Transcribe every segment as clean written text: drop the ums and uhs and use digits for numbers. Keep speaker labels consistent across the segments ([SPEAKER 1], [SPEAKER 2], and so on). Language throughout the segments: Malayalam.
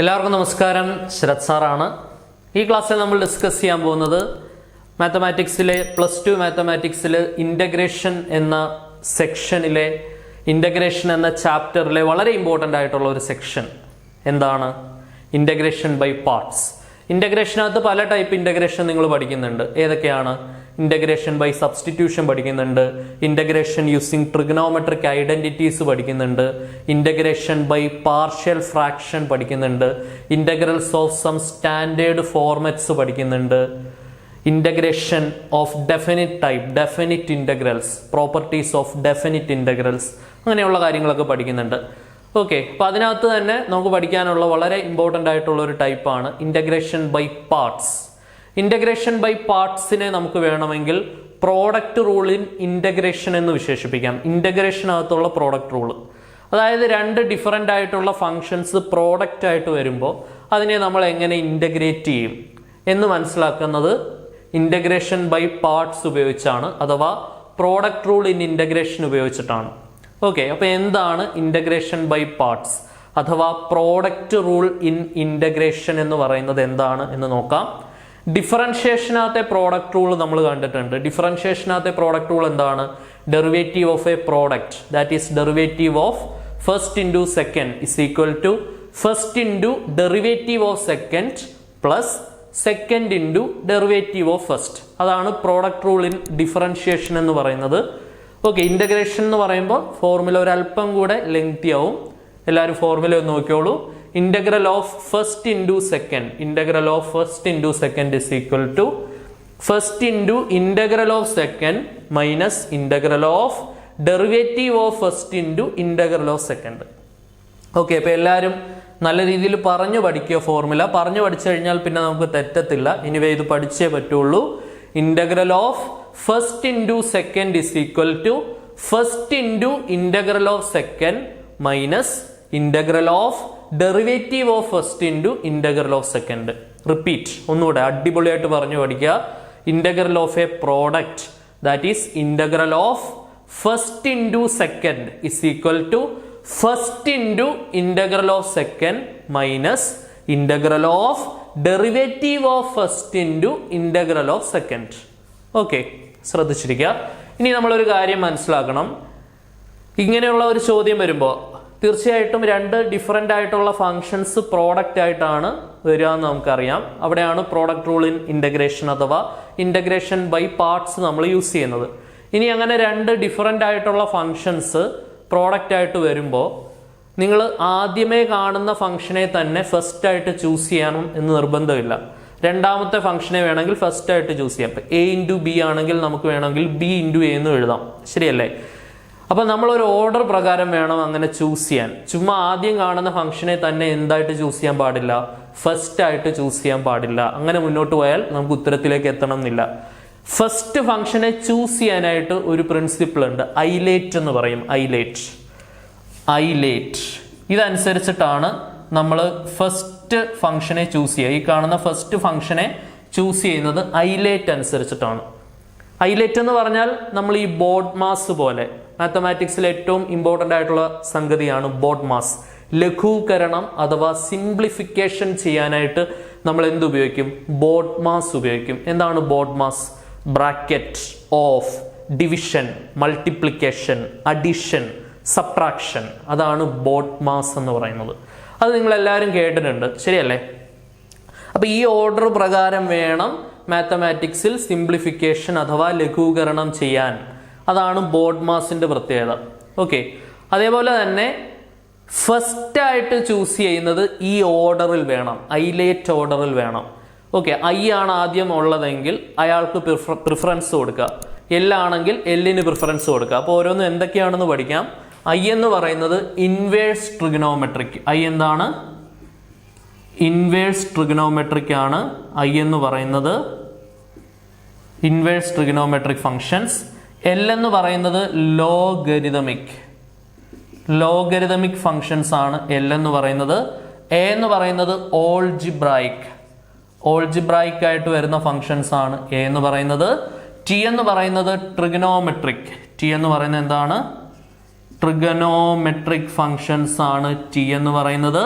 [SPEAKER 1] എല്ലാവർക്കും നമസ്കാരം. ശരത് സാറാണ്. ഈ ക്ലാസ്സിൽ നമ്മൾ ഡിസ്കസ് ചെയ്യാൻ പോകുന്നത് മാത്തമാറ്റിക്സിലെ +2 മാത്തമാറ്റിക്സിൽ ഇൻ്റഗ്രേഷൻ എന്ന സെക്ഷനിലെ ഇൻ്റഗ്രേഷൻ എന്ന ചാപ്റ്ററിലെ വളരെ ഇമ്പോർട്ടൻ്റ് ആയിട്ടുള്ള ഒരു സെക്ഷൻ എന്താണ്? Integration by parts. ഇൻ്റഗ്രേഷനകത്ത് പല ടൈപ്പ് ഇൻ്റഗ്രേഷൻ നിങ്ങൾ പഠിക്കുന്നുണ്ട്. ഏതൊക്കെയാണ്? ഇൻ്റഗ്രേഷൻ ബൈ സബ്സ്റ്റിറ്റ്യൂഷൻ പഠിക്കുന്നുണ്ട്, ഇൻ്റഗ്രേഷൻ യൂസിങ് ട്രിഗണോമെട്രിക് ഐഡന്റിറ്റീസ് പഠിക്കുന്നുണ്ട്, ഇൻ്റഗ്രേഷൻ ബൈ പാർഷ്യൽ ഫ്രാക്ഷൻ പഠിക്കുന്നുണ്ട്, integrals of some standard formats പഠിക്കുന്നുണ്ട്, integration of definite type, definite integrals, properties of definite integrals, അങ്ങനെയുള്ള കാര്യങ്ങളൊക്കെ പഠിക്കുന്നുണ്ട്. ഓക്കെ, അപ്പോൾ അതിനകത്ത് തന്നെ നമുക്ക് പഠിക്കാനുള്ള വളരെ ഇമ്പോർട്ടൻ്റ് ആയിട്ടുള്ള ഒരു ടൈപ്പാണ് integration by parts. Integration by പാർട്സിനെ നമുക്ക് വേണമെങ്കിൽ പ്രോഡക്റ്റ് റൂൾ ഇൻ ഇൻ്റഗ്രേഷൻ എന്ന് വിശേഷിപ്പിക്കാം. ഇൻ്റഗ്രേഷനകത്തുള്ള പ്രോഡക്റ്റ് റൂൾ, അതായത് രണ്ട് ഡിഫറൻ്റ് ആയിട്ടുള്ള ഫങ്ഷൻസ് പ്രോഡക്റ്റ് ആയിട്ട് വരുമ്പോൾ അതിനെ നമ്മൾ എങ്ങനെ ഇൻ്റഗ്രേറ്റ് ചെയ്യും എന്ന് മനസ്സിലാക്കുന്നത് ഇൻ്റഗ്രേഷൻ ബൈ പാർട്സ് ഉപയോഗിച്ചാണ്, അഥവാ പ്രോഡക്റ്റ് റൂൾ ഇൻ ഇൻ്റഗ്രേഷൻ ഉപയോഗിച്ചിട്ടാണ്. ഓക്കെ, അപ്പോൾ എന്താണ് ഇൻ്റഗ്രേഷൻ ബൈ പാർട്സ് അഥവാ പ്രോഡക്റ്റ് റൂൾ ഇൻ ഇൻ്റഗ്രേഷൻ എന്ന് പറയുന്നത് എന്താണ് എന്ന് നോക്കാം. ഡിഫറൻഷിയേഷനകത്തെ പ്രോഡക്റ്റ് റൂൾ നമ്മൾ കണ്ടിട്ടുണ്ട്. ഡിഫറൻഷിയേഷനകത്തെ പ്രോഡക്റ്റ് റൂൾ എന്താണ്? Derivative of a product, that is derivative of first into second is equal to first into derivative of second plus second into derivative of first. അതാണ് പ്രോഡക്റ്റ് റൂൾ ഇൻ ഡിഫറൻഷിയേഷൻ എന്ന് പറയുന്നത്. ഓക്കെ, ഇൻ്റഗ്രേഷൻ എന്ന് പറയുമ്പോൾ ഫോർമുല ഒരല്പം കൂടെ ലെങ്തി ആവും. എല്ലാവരും ഫോർമുല ഒന്ന് നോക്കിയോളൂ. Integral of first into second, integral of first into second is equal to first into integral of second minus integral of derivative of first into integral of second. Okay, അപ്പോൾ എല്ലാവരും നല്ല രീതിയിൽ പറഞ്ഞു പഠിക്കുക. ഫോർമുല പറഞ്ഞു പഠിച്ചു കഴിഞ്ഞാൽ പിന്നെ നമുക്ക് തെറ്റത്തില്ല. ഇനിവേ ഇത് പഠിച്ചേ പറ്റുള്ളൂ. Integral of first into second is equal to first into integral of second minus integral of derivative of first into integral of second. Repeat, ഒന്നുകൂടെ അടിപൊളിയായിട്ട് പറഞ്ഞു പഠിക്കുക. Integral of a product, that is integral of first into second is equal to first into integral of second minus integral of derivative of first into integral of second. Okay, ശ്രദ്ധിച്ചിരിക്കുക. ഇനി നമ്മളൊരു കാര്യം മനസ്സിലാക്കണം. ഇങ്ങനെയുള്ള ഒരു ചോദ്യം വരുമ്പോൾ തീർച്ചയായിട്ടും രണ്ട് ഡിഫറൻ്റ് ആയിട്ടുള്ള ഫങ്ഷൻസ് പ്രോഡക്റ്റ് ആയിട്ടാണ് വരിക എന്ന് നമുക്കറിയാം. അവിടെയാണ് പ്രോഡക്റ്റ് റൂൾ ഇൻ ഇൻ്റഗ്രേഷൻ അഥവാ ഇൻ്റഗ്രേഷൻ ബൈ പാർട്സ് നമ്മൾ യൂസ് ചെയ്യുന്നത്. ഇനി അങ്ങനെ രണ്ട് ഡിഫറൻ്റ് ആയിട്ടുള്ള ഫങ്ഷൻസ് പ്രോഡക്റ്റ് ആയിട്ട് വരുമ്പോൾ നിങ്ങൾ ആദ്യമേ കാണുന്ന ഫംഗ്ഷനെ തന്നെ ഫസ്റ്റ് ആയിട്ട് ചൂസ് ചെയ്യണം എന്ന് നിർബന്ധമില്ല. രണ്ടാമത്തെ ഫംഗ്ഷനെ വേണമെങ്കിൽ ഫസ്റ്റ് ആയിട്ട് ചൂസ് ചെയ്യാം. ഇപ്പം എ ഇൻറ്റു ബി ആണെങ്കിൽ നമുക്ക് വേണമെങ്കിൽ ബി ഇൻറ്റു എ എന്ന് എഴുതാം. ശരിയല്ലേ? അപ്പം നമ്മളൊരു ഓർഡർ പ്രകാരം വേണം അങ്ങനെ ചൂസ് ചെയ്യാൻ. ചുമ്മാ ആദ്യം കാണുന്ന ഫംഗ്ഷനെ തന്നെ എന്തായിട്ട് ചൂസ് ചെയ്യാൻ പാടില്ല? ഫസ്റ്റ് ആയിട്ട് ചൂസ് ചെയ്യാൻ പാടില്ല. അങ്ങനെ മുന്നോട്ട് പോയാൽ നമുക്ക് ഉത്തരത്തിലേക്ക് എത്തണം എന്നില്ല. ഫസ്റ്റ് ഫംഗ്ഷനെ ചൂസ് ചെയ്യാനായിട്ട് ഒരു പ്രിൻസിപ്പിൾ ഉണ്ട്, ഐലേറ്റ് എന്ന് പറയും. ഐലേറ്റ് ഇതനുസരിച്ചിട്ടാണ് നമ്മൾ ഫസ്റ്റ് ഫംഗ്ഷനെ ചൂസ് ചെയ്യുക. ഈ കാണുന്ന ഫസ്റ്റ് ഫംഗ്ഷനെ ചൂസ് ചെയ്യുന്നത് ഐലേറ്റ് അനുസരിച്ചിട്ടാണ്. ഐലേറ്റ് എന്ന് പറഞ്ഞാൽ നമ്മൾ ഈ ബോർഡ് മാസ് പോലെ മാത്തമാറ്റിക്സിൽ ഏറ്റവും ഇമ്പോർട്ടൻ്റ് ആയിട്ടുള്ള സംഗതിയാണ് ബോർഡ് മാസ്. ലഘൂകരണം അഥവാ സിംപ്ലിഫിക്കേഷൻ ചെയ്യാനായിട്ട് നമ്മൾ എന്തുപയോഗിക്കും? ബോർഡ് മാസ് ഉപയോഗിക്കും. എന്താണ് board mass? Bracket, of, division, multiplication, addition, subtraction, അതാണ് ബോർഡ് മാസ് എന്ന് പറയുന്നത്. അത് നിങ്ങളെല്ലാവരും കേട്ടിട്ടുണ്ട്, ശരിയല്ലേ? അപ്പം ഈ ഓർഡർ പ്രകാരം വേണം മാത്തമാറ്റിക്സിൽ സിംപ്ലിഫിക്കേഷൻ അഥവാ ലഘൂകരണം ചെയ്യാൻ. അതാണ് ബോർഡ് മാസിന്റെ പ്രത്യേകത. ഓക്കെ, അതേപോലെ തന്നെ ഫസ്റ്റ് ആയിട്ട് ചൂസ് ചെയ്യുന്നത് ഈ ഓർഡറിൽ വേണം, ഐലേറ്റ് ഓർഡറിൽ വേണം. ഓക്കെ, ഐ ആണ് ആദ്യം ഉള്ളതെങ്കിൽ അയാൾക്ക് പ്രിഫറൻസ് കൊടുക്കുക. എൽ ആണെങ്കിൽ എല്ലിന് പ്രിഫറൻസ് കൊടുക്കുക. അപ്പോൾ ഓരോന്നും എന്തൊക്കെയാണെന്ന് പഠിക്കാം. ഐ എന്ന് പറയുന്നത് ഇൻവേഴ്സ് ട്രിഗണോമെട്രിക്. ഐ എന്താണ്? ഇൻവേഴ്സ് ട്രിഗണോമെട്രിക് ആണ് ഐ എന്ന് പറയുന്നത്, ഇൻവേഴ്സ് ട്രിഗണോമെട്രിക് ഫങ്ഷൻസ്. എൽ എന്ന് പറയുന്നത് ലോഗരിതമിക് ഫങ്ഷൻസ് ആണ് എൽ എന്ന് പറയുന്നത്. എ എന്ന് പറയുന്നത് ഓൾജിബ്രായിക് ആയിട്ട് വരുന്ന ഫങ്ഷൻസ് ആണ് എ എന്ന് പറയുന്നത്. ടി എന്ന് പറയുന്നത് ട്രിഗണോമെട്രിക്. ടി എന്ന് പറയുന്നത് എന്താണ്? ട്രിഗണോമെട്രിക് ഫങ്ഷൻസ് ആണ് ടി എന്ന് പറയുന്നത്.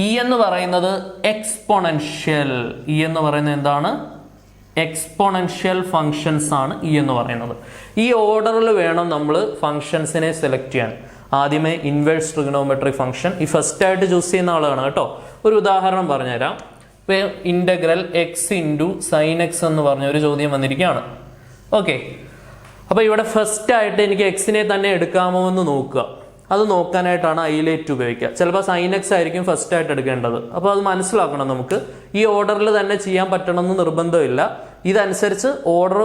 [SPEAKER 1] ഇ എന്ന് പറയുന്നത് എക്സ്പോണൻഷ്യൽ. ഇ എന്ന് പറയുന്നത് എന്താണ്? എക്സ്പോണൻഷ്യൽ ഫങ്ഷൻസ് ആണ് ഇ എന്ന് പറയുന്നത്. ഈ ഓർഡറിൽ വേണം നമ്മൾ ഫങ്ഷൻസിനെ സെലക്ട് ചെയ്യാൻ. ആദ്യമേ ഇൻവേഴ്സ് ട്രിഗണോമെട്രിക് ഫംഗ്ഷൻ ഈ ഫസ്റ്റ് ആയിട്ട് ചൂസ് ചെയ്യുന്ന ആളാണ് കേട്ടോ. ഒരു ഉദാഹരണം പറഞ്ഞുതരാം. Integral X into sine X എന്ന് പറഞ്ഞ ഒരു ചോദ്യം വന്നിരിക്കുകയാണ്. ഓക്കെ, അപ്പൊ ഇവിടെ ഫസ്റ്റ് ആയിട്ട് എനിക്ക് എക്സിനെ തന്നെ എടുക്കാമോ എന്ന് നോക്കുക. അത് നോക്കാനായിട്ടാണ് ഹൈലൈറ്റ് ഉപയോഗിക്കുക. ചിലപ്പോൾ സൈൻ എക്സ് ആയിരിക്കും ഫസ്റ്റ് ആയിട്ട് എടുക്കേണ്ടത്. അപ്പോൾ അത് മനസ്സിലാക്കണം. നമുക്ക് ഈ ഓർഡറിൽ തന്നെ ചെയ്യാൻ പറ്റണമെന്ന് നിർബന്ധമില്ല. ഇതനുസരിച്ച് ഓർഡർ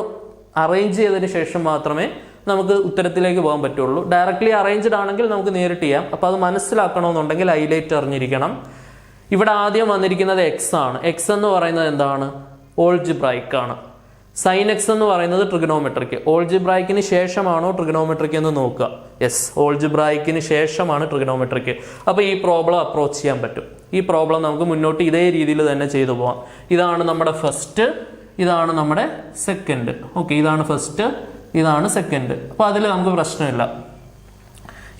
[SPEAKER 1] അറേഞ്ച് ചെയ്തതിന് ശേഷം മാത്രമേ നമുക്ക് ഉത്തരത്തിലേക്ക് പോകാൻ പറ്റുള്ളൂ. ഡയറക്ട്ലി അറേഞ്ച്ഡ് ആണെങ്കിൽ നമുക്ക് നേരിട്ട് ചെയ്യാം. അപ്പോൾ അത് മനസ്സിലാക്കണമെന്നുണ്ടെങ്കിൽ ഹൈലൈറ്റ് അറിഞ്ഞിരിക്കണം. ഇവിടെ ആദ്യം വന്നിരിക്കുന്നത് എക്സ് ആണ്. എക്സ് എന്ന് പറയുന്നത് എന്താണ്? ഓൾജിബ്രൈക്ക് ആണ്. സൈൻ എക്സ് എന്ന് പറയുന്നത് ട്രിഗണോമെട്രിക്. ഓൾജിബ്രൈക്കിന് ശേഷമാണോ ട്രിഗണോമെട്രിക് എന്ന് നോക്കുക. യെസ്, ഓൾജിബ്രൈക്കിന് ശേഷമാണ് ട്രിഗണോമെട്രിക്. അപ്പോൾ ഈ പ്രോബ്ലം അപ്രോച്ച് ചെയ്യാൻ പറ്റും. ഈ പ്രോബ്ലം നമുക്ക് മുന്നോട്ട് ഇതേ രീതിയിൽ തന്നെ ചെയ്തു പോവാം. ഇതാണ് നമ്മുടെ ഫസ്റ്റ്, ഇതാണ് നമ്മുടെ സെക്കൻഡ്. ഓക്കെ, ഇതാണ് ഫസ്റ്റ്, ഇതാണ് സെക്കൻഡ്. അപ്പോൾ അതിൽ നമുക്ക് പ്രശ്നമില്ല.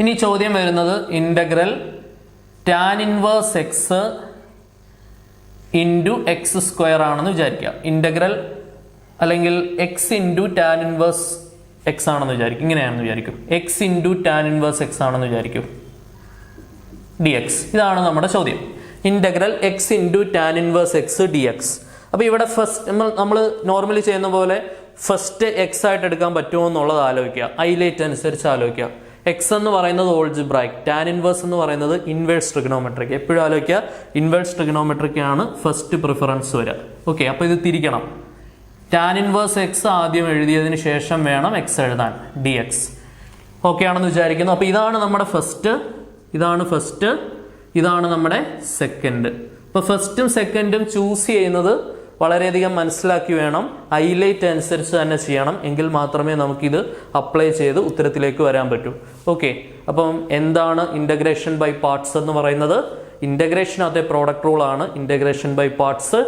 [SPEAKER 1] ഇനി ചോദ്യം വരുന്നത് integral tan inverse X into X square ആണെന്ന് വിചാരിക്കുക. ഇന്റഗ്രൽ അല്ലെങ്കിൽ X into tan inverse X ആണെന്ന് വിചാരിക്കും. ഇങ്ങനെയാണെന്ന് വിചാരിക്കും. X into tan inverse X ആണെന്ന് വിചാരിക്കും, ഡി എക്സ്. ഇതാണ് നമ്മുടെ ചോദ്യം. Integral X into tan inverse X D x. അപ്പോൾ ഇവിടെ ഫസ്റ്റ് നമ്മൾ നോർമലി ചെയ്യുന്ന പോലെ ഫസ്റ്റ് എക്സ് ആയിട്ട് എടുക്കാൻ പറ്റുമോ എന്നുള്ളത് ആലോചിക്കുക. ഹൈലൈറ്റ് അനുസരിച്ച് ആലോചിക്കുക. എക്സ് എന്ന് പറയുന്നത് ഓൾജിബ്രൈക്ക്, ടാൻ ഇൻവേഴ്സ് എന്ന് പറയുന്നത് ഇൻവേഴ്സ് ട്രിഗണോമെട്രിക്. എപ്പോഴും ആലോചിക്കുക, ഇൻവേഴ്സ് ട്രിഗണോമെട്രിക് ആണ് ഫസ്റ്റ് പ്രിഫറൻസ് വരിക. ഓക്കെ, അപ്പോൾ ഇത് തിരിക്കണം. ടാൻ ഇൻവേഴ്സ് എക്സ് ആദ്യം എഴുതിയതിന് ശേഷം വേണം എക്സ് എഴുതാൻ, ഡി എക്സ്. ഓക്കെ ആണെന്ന് വിചാരിക്കുന്നു. അപ്പോൾ ഇതാണ് നമ്മുടെ ഫസ്റ്റ്, ഇതാണ് ഫസ്റ്റ്, ഇതാണ് നമ്മുടെ സെക്കൻഡ്. അപ്പോൾ ഫസ്റ്റും സെക്കൻഡും ചൂസ് ചെയ്യുന്നത് വളരെയധികം മനസ്സിലാക്കി വേണം. ഹൈലൈറ്റ് അനുസരിച്ച് തന്നെ ചെയ്യണം. എങ്കിൽ മാത്രമേ നമുക്കിത് അപ്ലൈ ചെയ്ത് ഉത്തരത്തിലേക്ക് വരാൻ പറ്റൂ. ഓക്കെ, അപ്പം എന്താണ് ഇന്റഗ്രേഷൻ ബൈ പാർട്സ് എന്ന് പറയുന്നത്? ഇന്റഗ്രേഷൻ അത് എ പ്രോഡക്റ്റ് റൂൾ ആണ്. Integration by parts,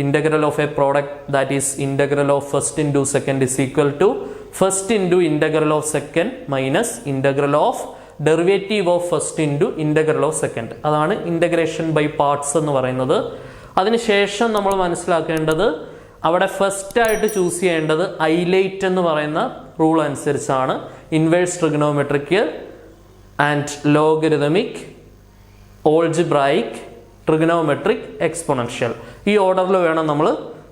[SPEAKER 1] integral of a product, that is integral of first into second is equal to first into integral of second minus integral of derivative of first into integral of second. അതാണ് ഇന്റഗ്രേഷൻ ബൈ പാർട്സ് എന്ന് പറയുന്നത്. അതിനുശേഷം നമ്മൾ മനസ്സിലാക്കേണ്ടത് അവിടെ ഫസ്റ്റ് ആയിട്ട് ചൂസ് ചെയ്യേണ്ടത് ഹൈലൈറ്റ് എന്ന് പറയുന്ന റൂൾ അനുസരിച്ചാണ്. Inverse trigonometric and logarithmic, algebraic, trigonometric, exponential. ഈ ഓർഡറിൽ വേണം നമ്മൾ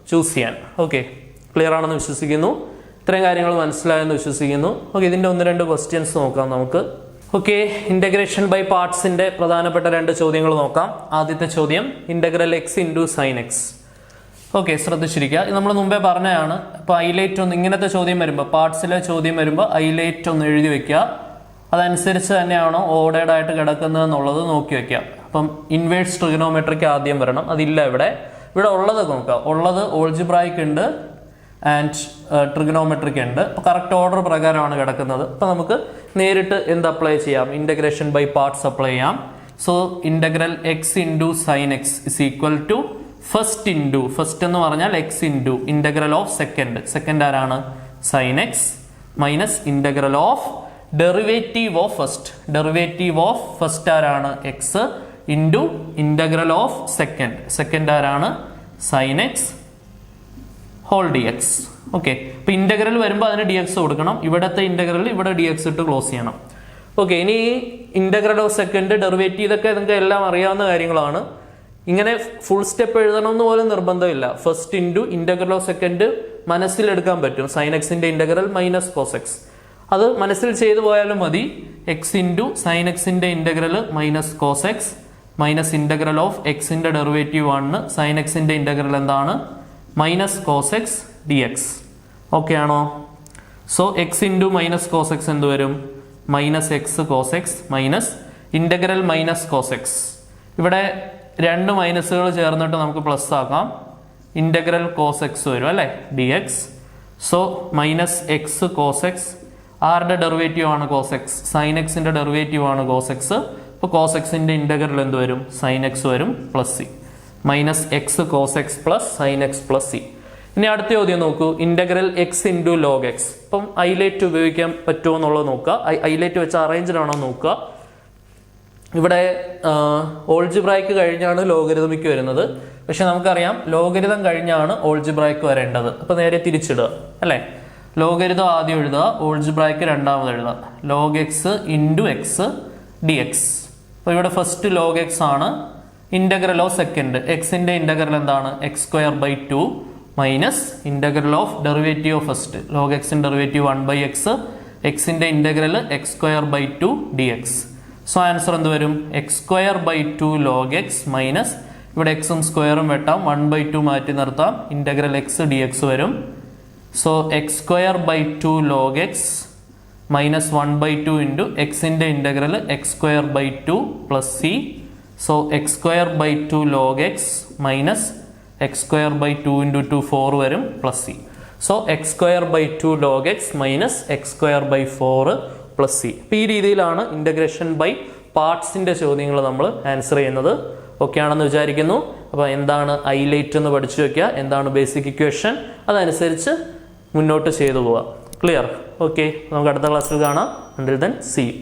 [SPEAKER 1] ചൂസ് ചെയ്യാൻ. ഓക്കെ, ക്ലിയർ ആണെന്ന് വിശ്വസിക്കുന്നു. ഇത്രയും കാര്യങ്ങൾ മനസ്സിലായെന്ന് വിശ്വസിക്കുന്നു. ഓക്കെ, ഇതിൻ്റെ ഒന്ന് രണ്ട് ക്വസ്റ്റ്യൻസ് നോക്കാം നമുക്ക്. ഓക്കെ, ഇന്റഗ്രേഷൻ ബൈ പാർട്സിന്റെ പ്രധാനപ്പെട്ട രണ്ട് ചോദ്യങ്ങൾ നോക്കാം. ആദ്യത്തെ ചോദ്യം integral X into sine X. Okay, ശ്രദ്ധിച്ചിരിക്കുക. ഇത് നമ്മൾ മുമ്പേ പറഞ്ഞതാണ്. ഇപ്പോൾ ഹൈലൈറ്റ് ഒന്ന് ഇങ്ങനത്തെ ചോദ്യം വരുമ്പോൾ, പാർട്സിലെ ചോദ്യം വരുമ്പോൾ ഹൈലൈറ്റ് ഒന്ന് എഴുതി വെക്കുക. അതനുസരിച്ച് തന്നെയാണോ ഓർഡേഡ് ആയിട്ട് കിടക്കുന്നത് എന്നുള്ളത് നോക്കി വെക്കുക. അപ്പം ഇൻവേഴ്സ് ട്രിഗണോമെട്രിക് ആദ്യം വരണം. അതില്ല ഇവിടെ. ഇവിടെ ഉള്ളത് നോക്കുക. ഉള്ളത് ഓൾജിബ്രൈക്ക് ഉണ്ട് ആൻഡ് ട്രിഗണോമെട്രിക് ഉണ്ട്. അപ്പോൾ കറക്റ്റ് ഓർഡർ പ്രകാരമാണ് കിടക്കുന്നത്. അപ്പോൾ നമുക്ക് നേരിട്ട് എന്ത് അപ്ലൈ ചെയ്യാം? ഇന്റഗ്രേഷൻ ബൈ പാർട്സ് അപ്ലൈ ചെയ്യാം. So integral X into sine X is equal to first into, first എന്ന് പറഞ്ഞാൽ X into integral of second, second ആരാണ്? Sine X, minus integral of derivative of first, derivative of first ആരാണ്? X, into integral of second, second ആരാണ്? Sine X whole D X. Okay, ഇപ്പൊ ഇന്റഗ്രൽ വരുമ്പോൾ അതിന് ഡി എക്സ് കൊടുക്കണം. ഇവിടത്തെ ഇന്റഗ്രൽ ഇവിടെ ഡി എക്സ് ഇട്ട് ക്ലോസ് ചെയ്യണം. ഓക്കെ, ഇനി ഇന്റഗ്രൽ ഓഫ് സെക്കൻഡ്, ഡെറിവേറ്റീവ്, ഇതൊക്കെ നിങ്ങൾക്ക് എല്ലാം അറിയാവുന്ന കാര്യങ്ങളാണ്. ഇങ്ങനെ ഫുൾ സ്റ്റെപ്പ് എഴുതണമെന്ന് പോലും നിർബന്ധമില്ല. First into integral of second മനസ്സിലെടുക്കാൻ പറ്റും. സൈൻ എക്സിന്റെ ഇന്റഗ്രൽ മൈനസ് കോസ് എക്സ്, അത് മനസ്സിൽ ചെയ്തു പോയാലും മതി. എക്സ് ഇൻറ്റു സൈൻ എക്സിന്റെ integral minus cos X minus integral of എക്സിന്റെ ഡെറിവേറ്റീവ് ആണ്. സൈൻ എക്സിന്റെ ഇന്റഗ്രൽ എന്താണ്? Minus cos X D X. Okay ആണോ? So X into minus cos X എന്ത് വരും? Minus X cos X minus integral minus cos X. ഇവിടെ രണ്ട് മൈനസുകൾ ചേർന്നിട്ട് നമുക്ക് പ്ലസ് ആക്കാം. ഇന്റഗ്രൽ കോസ് എക്സ് വരും അല്ലേ, d x. So minus X cos x, ആരുടെ ഡെറിവേറ്റീവ് ആണ്? Cos x. സൈൻ എക്സിന്റെ ഡെറിവേറ്റീവ് ആണ് കോസ് എക്സ്. അപ്പോൾ കോസ് എക്സിന്റെ ഇന്റഗ്രൽ എന്ത് വരും? സൈൻ എക്സ് വരും plus c. Minus X cos x plus sine x plus c. ഇനി അടുത്ത ചോദ്യം നോക്കൂ. Integral X into log x. ഇപ്പം ഹൈലൈറ്റ് ഉപയോഗിക്കാൻ പറ്റുമോ എന്നുള്ളത് നോക്കുക. ഹൈലൈറ്റ് വെച്ച് അറേഞ്ച്ഡ് ആണോ നോക്കുക. ഇവിടെ ഓൾജിബ്രായ്ക്ക് കഴിഞ്ഞാണ് ലോഗരിതമിക്ക് വരുന്നത്. പക്ഷെ നമുക്കറിയാം ലോഗരിതം കഴിഞ്ഞാണ് ഓൾജിബ്രായ്ക്ക് വരേണ്ടത്. അപ്പോൾ നേരെ തിരിച്ചിടുക അല്ലേ. ലോഗരിതം ആദ്യം എഴുതുക, ഓൾജിബ്രായ്ക്ക് രണ്ടാമത് എഴുതുക. Log x into x D x. അപ്പോൾ ഇവിടെ ഫസ്റ്റ് ലോഗ് എക്സ് ആണ്. ഇൻ്റഗ്രൽ ഓഫ് സെക്കൻഡ് എക്സിൻ്റെ ഇൻ്റഗ്രൽ എന്താണ്? X square by 2 minus integral of derivative of first log എക്സിൻ്റെ ഡെറിവേറ്റീവ് 1/x, എക്സിൻ്റെ integral X square by 2 d x. So answer എന്ത് വരും? X square by 2 log X minus ഇവിടെ എക്സും സ്ക്വയറും വെട്ടാം, 1/2 മാറ്റി നിർത്താം, ഇൻ്റഗ്രൽ എക്സ് ഡി എക്സ് വരും. So X square by 2 log X minus 1/2 into എക്സിൻ്റെ integral X square by 2 plus C. So X square by 2 log X minus X square by 2 into 2 4 വരും plus C. So X square by 2 log X minus X square by 4 plus C. അപ്പോൾ ഈ രീതിയിലാണ് ഇൻ്റഗ്രേഷൻ ബൈ പാർട്സിൻ്റെ ചോദ്യങ്ങൾ നമ്മൾ ആൻസർ ചെയ്യുന്നത്. ഓക്കെ ആണെന്ന് വിചാരിക്കുന്നു. അപ്പോൾ എന്താണ് ഹൈലൈറ്റ് എന്ന് പഠിച്ചു വയ്ക്കുക, എന്താണ് ബേസിക് ഇക്വേഷൻ, അതനുസരിച്ച് മുന്നോട്ട് ചെയ്തു പോവുക. ക്ലിയർ? ഓക്കെ, നമുക്ക് അടുത്ത ക്ലാസ്സിൽ കാണാം. Until then see U.